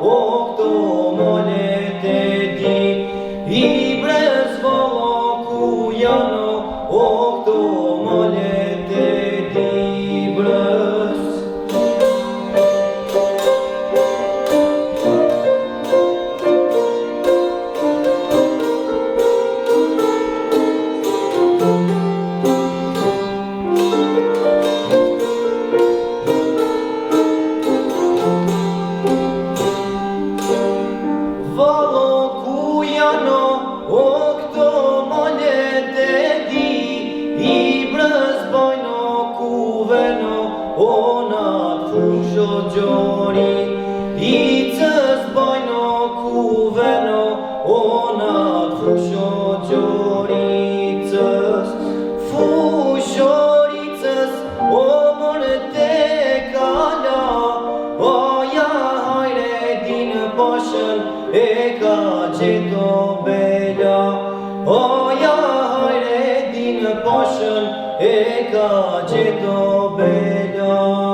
o këto molet e di, I brez valla ku janë, o këto molet e di brez. Ona fusho gjori, I cës bajno ku veno, ona fusho gjori, I cës fushori cës, o mone te kala, oja hajre din pashën, e ka gjeto bela, oja hajre din pashën, e ka gjeto bela.